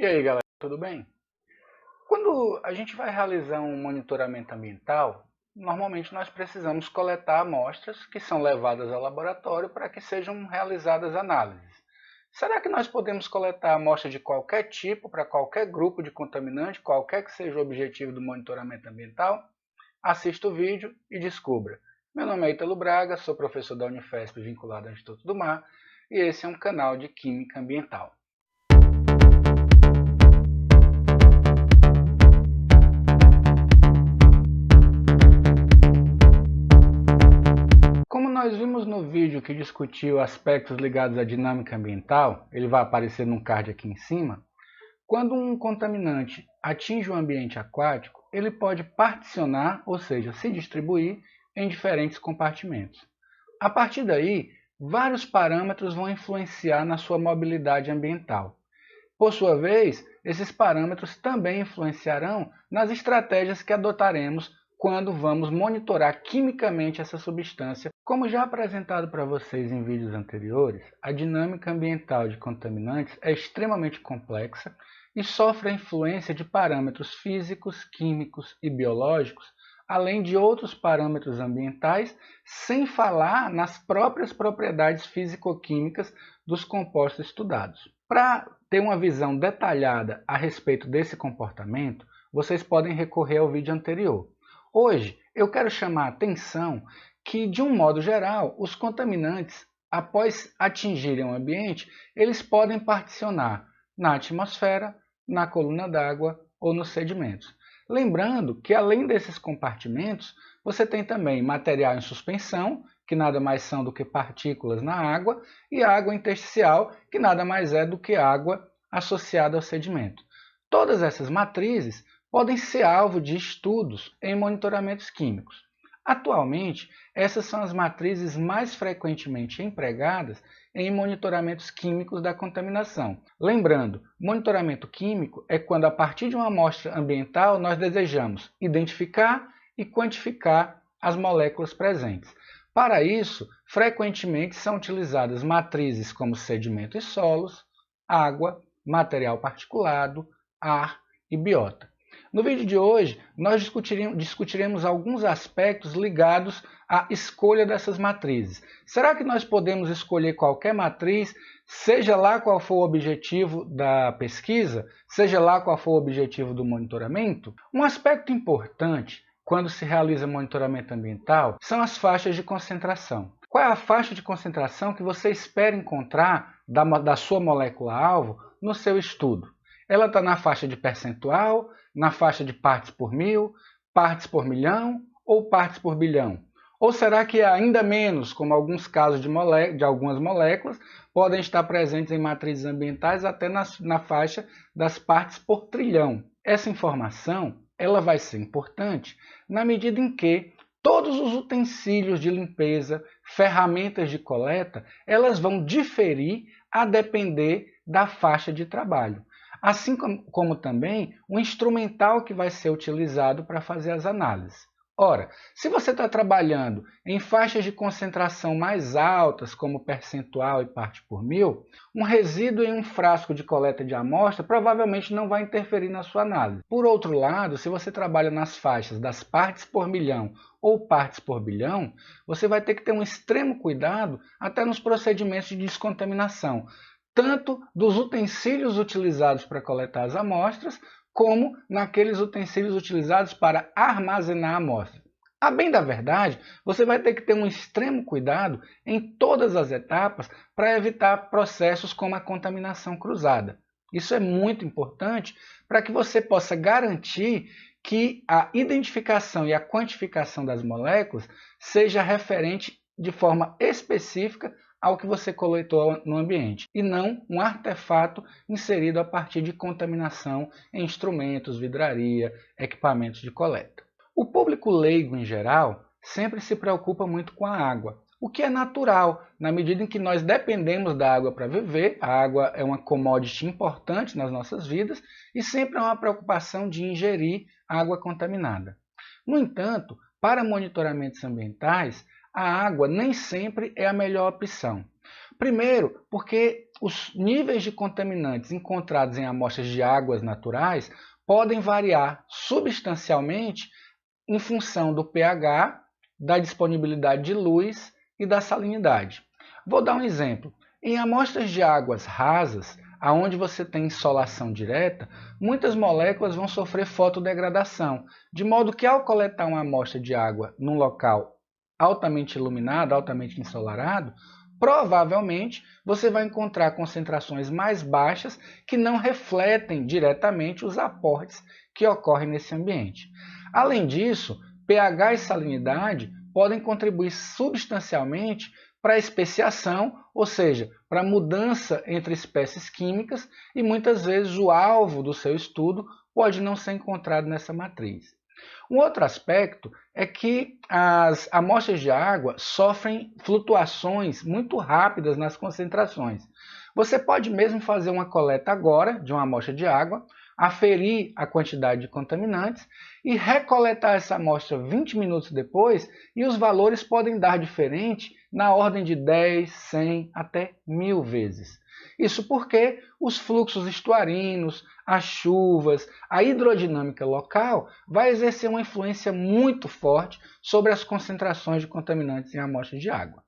E aí, galera, tudo bem? Quando a gente vai realizar um monitoramento ambiental, normalmente nós precisamos coletar amostras que são levadas ao laboratório para que sejam realizadas análises. Será que nós podemos coletar amostras de qualquer tipo para qualquer grupo de contaminante, qualquer que seja o objetivo do monitoramento ambiental? Assista o vídeo e descubra. Meu nome é Ítalo Braga, sou professor da Unifesp vinculado ao Instituto do Mar e esse é um canal de Química Ambiental. Como nós vimos no vídeo que discutiu aspectos ligados à dinâmica ambiental, ele vai aparecer num card aqui em cima, quando um contaminante atinge o ambiente aquático, ele pode particionar, ou seja, se distribuir em diferentes compartimentos. A partir daí, vários parâmetros vão influenciar na sua mobilidade ambiental. Por sua vez, esses parâmetros também influenciarão nas estratégias que adotaremos quando vamos monitorar quimicamente essa substância. Como já apresentado para vocês em vídeos anteriores, a dinâmica ambiental de contaminantes é extremamente complexa e sofre a influência de parâmetros físicos, químicos e biológicos, além de outros parâmetros ambientais, sem falar nas próprias propriedades físico-químicas dos compostos estudados. Para ter uma visão detalhada a respeito desse comportamento, vocês podem recorrer ao vídeo anterior. Hoje, eu quero chamar a atenção que, de um modo geral, os contaminantes, após atingirem o ambiente, eles podem particionar na atmosfera, na coluna d'água ou nos sedimentos. Lembrando que, além desses compartimentos, você tem também material em suspensão, que nada mais são do que partículas na água, e água intersticial, que nada mais é do que água associada ao sedimento. Todas essas matrizes podem ser alvo de estudos em monitoramentos químicos. Atualmente, essas são as matrizes mais frequentemente empregadas em monitoramentos químicos da contaminação. Lembrando, monitoramento químico é quando, a partir de uma amostra ambiental, nós desejamos identificar e quantificar as moléculas presentes. Para isso, frequentemente são utilizadas matrizes como sedimento e solos, água, material particulado, ar e biota. No vídeo de hoje, nós discutiremos alguns aspectos ligados à escolha dessas matrizes. Será que nós podemos escolher qualquer matriz, seja lá qual for o objetivo da pesquisa, seja lá qual for o objetivo do monitoramento? Um aspecto importante quando se realiza monitoramento ambiental são as faixas de concentração. Qual é a faixa de concentração que você espera encontrar da sua molécula-alvo no seu estudo? Ela está na faixa de percentual, na faixa de partes por mil, partes por milhão ou partes por bilhão? Ou será que é ainda menos, como alguns casos de algumas moléculas podem estar presentes em matrizes ambientais até na faixa das partes por trilhão? Essa informação ela vai ser importante na medida em que todos os utensílios de limpeza, ferramentas de coleta, elas vão diferir a depender da faixa de trabalho. Assim como também o instrumental que vai ser utilizado para fazer as análises. Ora, se você está trabalhando em faixas de concentração mais altas, como percentual e parte por mil, um resíduo em um frasco de coleta de amostra provavelmente não vai interferir na sua análise. Por outro lado, se você trabalha nas faixas das partes por milhão ou partes por bilhão, você vai ter que ter um extremo cuidado até nos procedimentos de descontaminação, tanto dos utensílios utilizados para coletar as amostras, como naqueles utensílios utilizados para armazenar a amostra. A bem da verdade, você vai ter que ter um extremo cuidado em todas as etapas para evitar processos como a contaminação cruzada. Isso é muito importante para que você possa garantir que a identificação e a quantificação das moléculas seja referente de forma específica ao que você coletou no ambiente, e não um artefato inserido a partir de contaminação em instrumentos, vidraria, equipamentos de coleta. O público leigo em geral sempre se preocupa muito com a água, o que é natural, na medida em que nós dependemos da água para viver. A água é uma commodity importante nas nossas vidas e sempre há uma preocupação de ingerir água contaminada. No entanto, para monitoramentos ambientais, a água nem sempre é a melhor opção. Primeiro, porque os níveis de contaminantes encontrados em amostras de águas naturais podem variar substancialmente em função do pH, da disponibilidade de luz e da salinidade. Vou dar um exemplo. Em amostras de águas rasas, onde você tem insolação direta, muitas moléculas vão sofrer fotodegradação, de modo que ao coletar uma amostra de água num local altamente iluminado, altamente ensolarado, provavelmente você vai encontrar concentrações mais baixas que não refletem diretamente os aportes que ocorrem nesse ambiente. Além disso, pH e salinidade podem contribuir substancialmente para a especiação, ou seja, para a mudança entre espécies químicas, e muitas vezes o alvo do seu estudo pode não ser encontrado nessa matriz. Um outro aspecto é que as amostras de água sofrem flutuações muito rápidas nas concentrações. Você pode mesmo fazer uma coleta agora de uma amostra de água, aferir a quantidade de contaminantes e recoletar essa amostra 20 minutos depois, e os valores podem dar diferente na ordem de 10, 100 até 1000 vezes. Isso porque os fluxos estuarinos, as chuvas, a hidrodinâmica local vai exercer uma influência muito forte sobre as concentrações de contaminantes em amostras de água.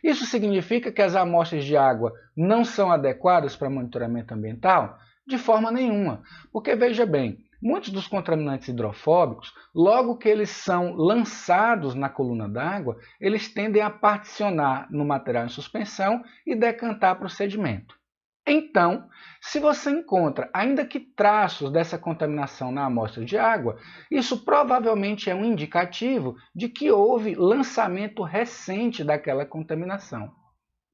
Isso significa que as amostras de água não são adequadas para monitoramento ambiental? De forma nenhuma, porque veja bem, muitos dos contaminantes hidrofóbicos, logo que eles são lançados na coluna d'água, eles tendem a particionar no material em suspensão e decantar para o sedimento. Então, se você encontra, ainda que traços dessa contaminação na amostra de água, isso provavelmente é um indicativo de que houve lançamento recente daquela contaminação.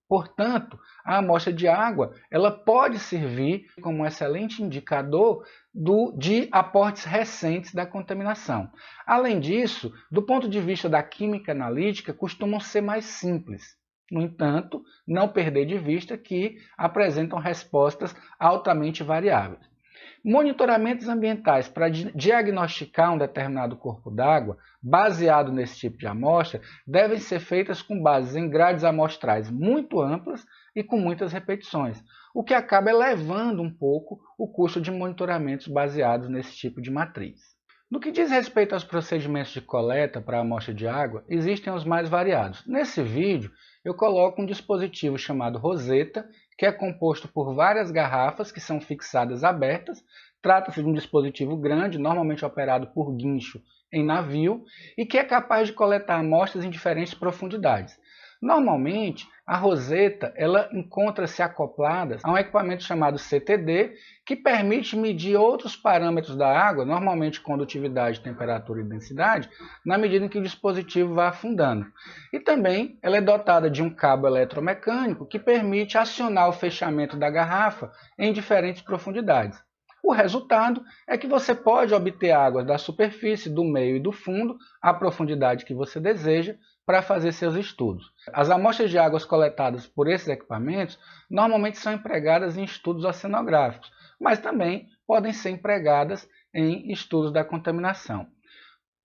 Portanto, a amostra de água ela pode servir como um excelente indicador de aportes recentes da contaminação. Além disso, do ponto de vista da química analítica, costumam ser mais simples. No entanto, não perder de vista que apresentam respostas altamente variáveis. Monitoramentos ambientais para diagnosticar um determinado corpo d'água, baseado nesse tipo de amostra, devem ser feitas com base em grades amostrais muito amplas e com muitas repetições, o que acaba elevando um pouco o custo de monitoramentos baseados nesse tipo de matriz. No que diz respeito aos procedimentos de coleta para a amostra de água, existem os mais variados. Nesse vídeo, eu coloco um dispositivo chamado Roseta, que é composto por várias garrafas que são fixadas abertas. Trata-se de um dispositivo grande, normalmente operado por guincho em navio, e que é capaz de coletar amostras em diferentes profundidades. Normalmente, a Roseta ela encontra-se acoplada a um equipamento chamado CTD, que permite medir outros parâmetros da água, normalmente condutividade, temperatura e densidade, na medida em que o dispositivo vai afundando. E também ela é dotada de um cabo eletromecânico que permite acionar o fechamento da garrafa em diferentes profundidades. O resultado é que você pode obter águas da superfície, do meio e do fundo, à profundidade que você deseja, para fazer seus estudos. As amostras de águas coletadas por esses equipamentos normalmente são empregadas em estudos oceanográficos, mas também podem ser empregadas em estudos da contaminação.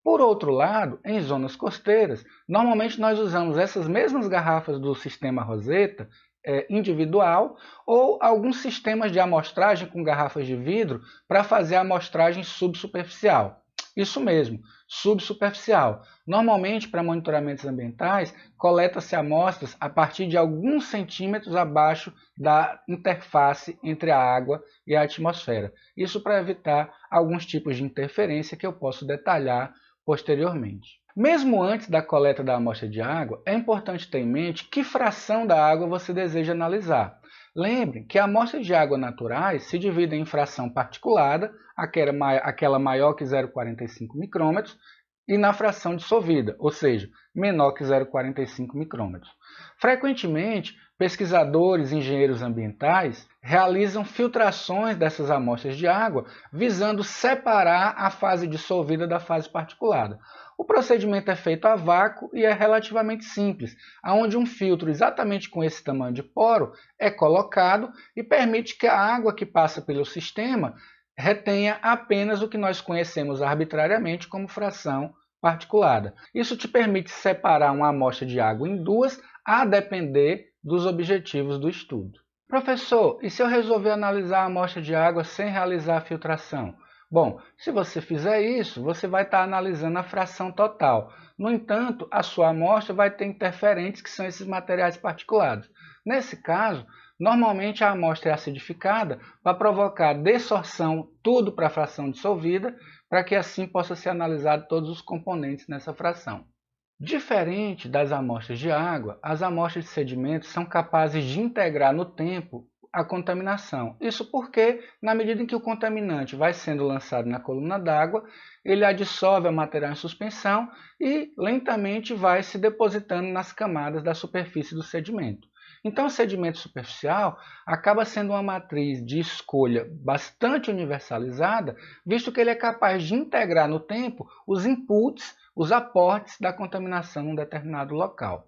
Por outro lado, em zonas costeiras, normalmente nós usamos essas mesmas garrafas do sistema Roseta individual ou alguns sistemas de amostragem com garrafas de vidro para fazer a amostragem subsuperficial. Isso mesmo, subsuperficial. Normalmente, para monitoramentos ambientais, coleta-se amostras a partir de alguns centímetros abaixo da interface entre a água e a atmosfera. Isso para evitar alguns tipos de interferência que eu posso detalhar posteriormente. Mesmo antes da coleta da amostra de água, é importante ter em mente que fração da água você deseja analisar. Lembre que amostras de água naturais se dividem em fração particulada, aquela maior que 0,45 micrômetros, e na fração dissolvida, ou seja, menor que 0,45 micrômetros. Frequentemente, pesquisadores e engenheiros ambientais realizam filtrações dessas amostras de água visando separar a fase dissolvida da fase particulada. O procedimento é feito a vácuo e é relativamente simples, onde um filtro exatamente com esse tamanho de poro é colocado e permite que a água que passa pelo sistema retenha apenas o que nós conhecemos arbitrariamente como fração particulada. Isso te permite separar uma amostra de água em duas, a depender dos objetivos do estudo. Professor, e se eu resolver analisar a amostra de água sem realizar a filtração? Bom, se você fizer isso, você vai estar analisando a fração total. No entanto, a sua amostra vai ter interferentes, que são esses materiais particulados. Nesse caso, normalmente a amostra é acidificada para provocar desorção, tudo para a fração dissolvida, para que assim possa ser analisado todos os componentes nessa fração. Diferente das amostras de água, as amostras de sedimentos são capazes de integrar no tempo a contaminação. Isso porque, na medida em que o contaminante vai sendo lançado na coluna d'água, ele adsorve o material em suspensão e lentamente vai se depositando nas camadas da superfície do sedimento. Então, o sedimento superficial acaba sendo uma matriz de escolha bastante universalizada, visto que ele é capaz de integrar no tempo os inputs, os aportes da contaminação em um determinado local.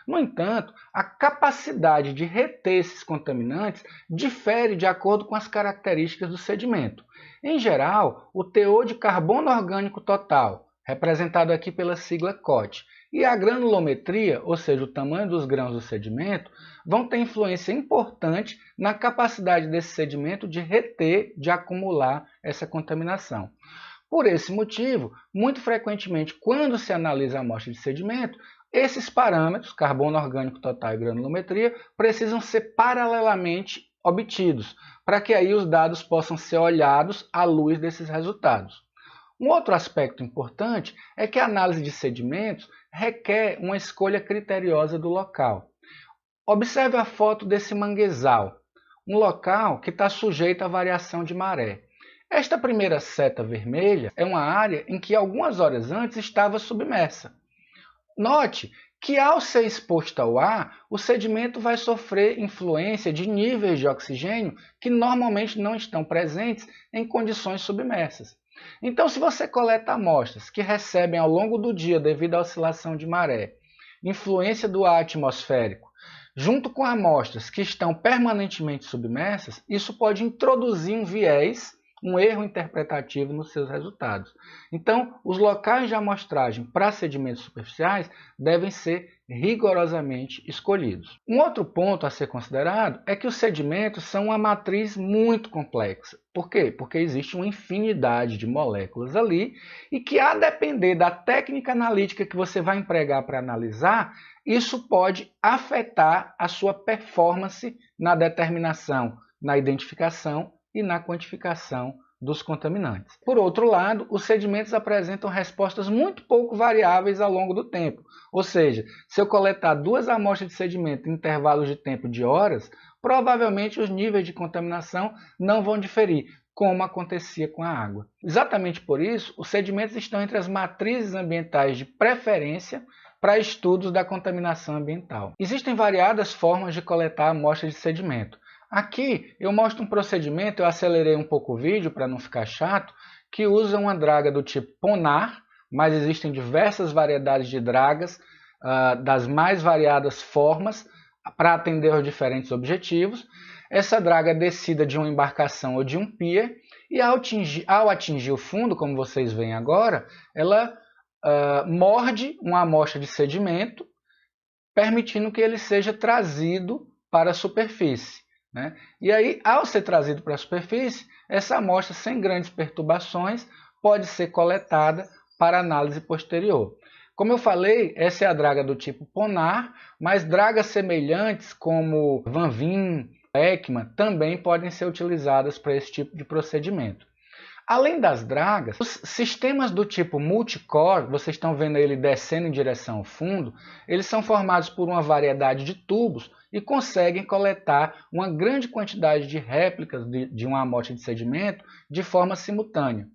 No entanto, a capacidade de reter esses contaminantes difere de acordo com as características do sedimento. Em geral, o teor de carbono orgânico total, representado aqui pela sigla COT, e a granulometria, ou seja, o tamanho dos grãos do sedimento, vão ter influência importante na capacidade desse sedimento de reter, de acumular essa contaminação. Por esse motivo, muito frequentemente, quando se analisa a amostra de sedimento, esses parâmetros, carbono orgânico total e granulometria, precisam ser paralelamente obtidos, para que aí os dados possam ser olhados à luz desses resultados. Um outro aspecto importante é que a análise de sedimentos requer uma escolha criteriosa do local. Observe a foto desse manguezal, um local que está sujeito à variação de maré. Esta primeira seta vermelha é uma área em que algumas horas antes estava submersa. Note que ao ser exposto ao ar, o sedimento vai sofrer influência de níveis de oxigênio que normalmente não estão presentes em condições submersas. Então, se você coleta amostras que recebem ao longo do dia, devido à oscilação de maré, influência do ar atmosférico, junto com amostras que estão permanentemente submersas, isso pode introduzir um viés, um erro interpretativo nos seus resultados. Então, os locais de amostragem para sedimentos superficiais devem ser rigorosamente escolhidos. Um outro ponto a ser considerado é que os sedimentos são uma matriz muito complexa. Por quê? Porque existe uma infinidade de moléculas ali e que, a depender da técnica analítica que você vai empregar para analisar, isso pode afetar a sua performance na determinação, na identificação e na quantificação dos contaminantes. Por outro lado, os sedimentos apresentam respostas muito pouco variáveis ao longo do tempo. Ou seja, se eu coletar 2 amostras de sedimento em intervalos de tempo de horas, provavelmente os níveis de contaminação não vão diferir, como acontecia com a água. Exatamente por isso, os sedimentos estão entre as matrizes ambientais de preferência para estudos da contaminação ambiental. Existem variadas formas de coletar amostras de sedimento. Aqui eu mostro um procedimento, eu acelerei um pouco o vídeo para não ficar chato, que usa uma draga do tipo Ponar, mas existem diversas variedades de dragas, das mais variadas formas, para atender aos diferentes objetivos. Essa draga é descida de uma embarcação ou de um pier, e ao atingir o fundo, como vocês veem agora, ela morde uma amostra de sedimento, permitindo que ele seja trazido para a superfície. E aí, ao ser trazido para a superfície, essa amostra, sem grandes perturbações, pode ser coletada para análise posterior. Como eu falei, essa é a draga do tipo Ponar, mas dragas semelhantes como Van Veen, Ekman, também podem ser utilizadas para esse tipo de procedimento. Além das dragas, os sistemas do tipo multicore, vocês estão vendo ele descendo em direção ao fundo, eles são formados por uma variedade de tubos e conseguem coletar uma grande quantidade de réplicas de uma amostra de sedimento de forma simultânea.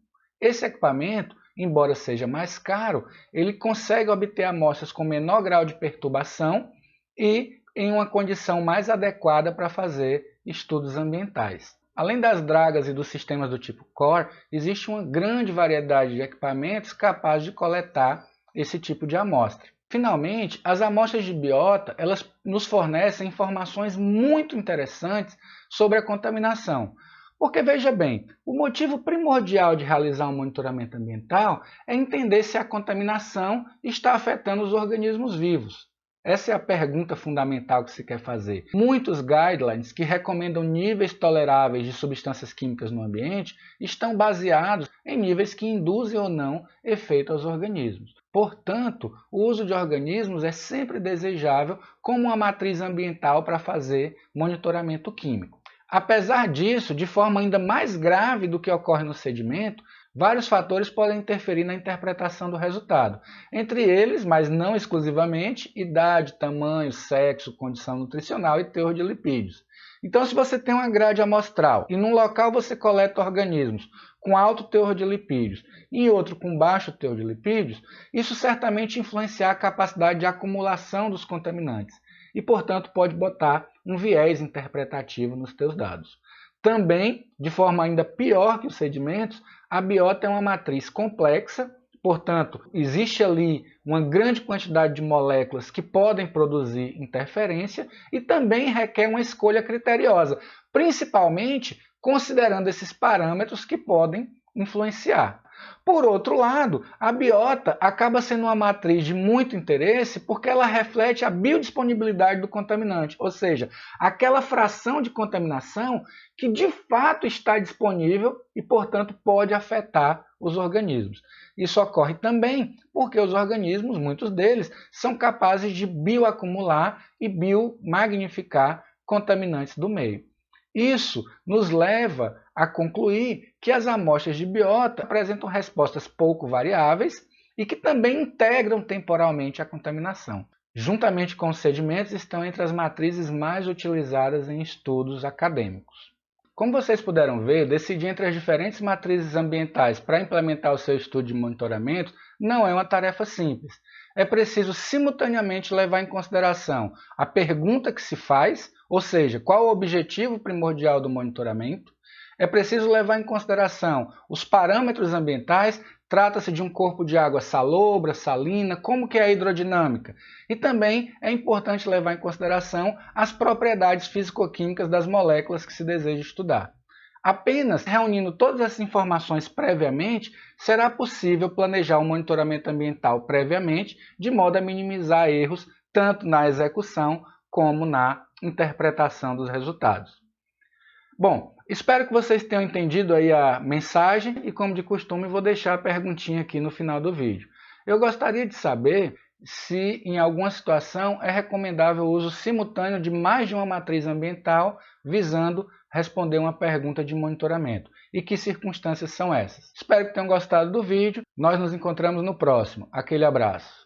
Esse equipamento, embora seja mais caro, ele consegue obter amostras com menor grau de perturbação e em uma condição mais adequada para fazer estudos ambientais. Além das dragas e dos sistemas do tipo core, existe uma grande variedade de equipamentos capazes de coletar esse tipo de amostra. Finalmente, as amostras de biota, elas nos fornecem informações muito interessantes sobre a contaminação. Porque, veja bem, o motivo primordial de realizar um monitoramento ambiental é entender se a contaminação está afetando os organismos vivos. Essa é a pergunta fundamental que se quer fazer. Muitos guidelines que recomendam níveis toleráveis de substâncias químicas no ambiente estão baseados em níveis que induzem ou não efeito aos organismos. Portanto, o uso de organismos é sempre desejável como uma matriz ambiental para fazer monitoramento químico. Apesar disso, de forma ainda mais grave do que ocorre no sedimento, vários fatores podem interferir na interpretação do resultado. Entre eles, mas não exclusivamente, idade, tamanho, sexo, condição nutricional e teor de lipídios. Então, se você tem uma grade amostral e num local você coleta organismos com alto teor de lipídios e em outro com baixo teor de lipídios, isso certamente influenciar a capacidade de acumulação dos contaminantes e, portanto, pode botar um viés interpretativo nos teus dados. Também, de forma ainda pior que os sedimentos, a biota é uma matriz complexa, portanto, existe ali uma grande quantidade de moléculas que podem produzir interferência e também requer uma escolha criteriosa, principalmente considerando esses parâmetros que podem influenciar. Por outro lado, a biota acaba sendo uma matriz de muito interesse porque ela reflete a biodisponibilidade do contaminante, ou seja, aquela fração de contaminação que de fato está disponível e, portanto, pode afetar os organismos. Isso ocorre também porque os organismos, muitos deles, são capazes de bioacumular e biomagnificar contaminantes do meio. Isso nos leva a concluir que as amostras de biota apresentam respostas pouco variáveis e que também integram temporalmente a contaminação. Juntamente com os sedimentos, estão entre as matrizes mais utilizadas em estudos acadêmicos. Como vocês puderam ver, decidir entre as diferentes matrizes ambientais para implementar o seu estudo de monitoramento não é uma tarefa simples. É preciso simultaneamente levar em consideração a pergunta que se faz, ou seja, qual o objetivo primordial do monitoramento. É preciso levar em consideração os parâmetros ambientais, trata-se de um corpo de água salobra, salina, como que é a hidrodinâmica. E também é importante levar em consideração as propriedades físico-químicas das moléculas que se deseja estudar. Apenas reunindo todas essas informações previamente, será possível planejar um monitoramento ambiental previamente, de modo a minimizar erros tanto na execução como na interpretação dos resultados. Bom, espero que vocês tenham entendido aí a mensagem e, como de costume, vou deixar a perguntinha aqui no final do vídeo. Eu gostaria de saber se, em alguma situação, é recomendável o uso simultâneo de mais de uma matriz ambiental visando responder uma pergunta de monitoramento. E que circunstâncias são essas? Espero que tenham gostado do vídeo. Nós nos encontramos no próximo. Aquele abraço.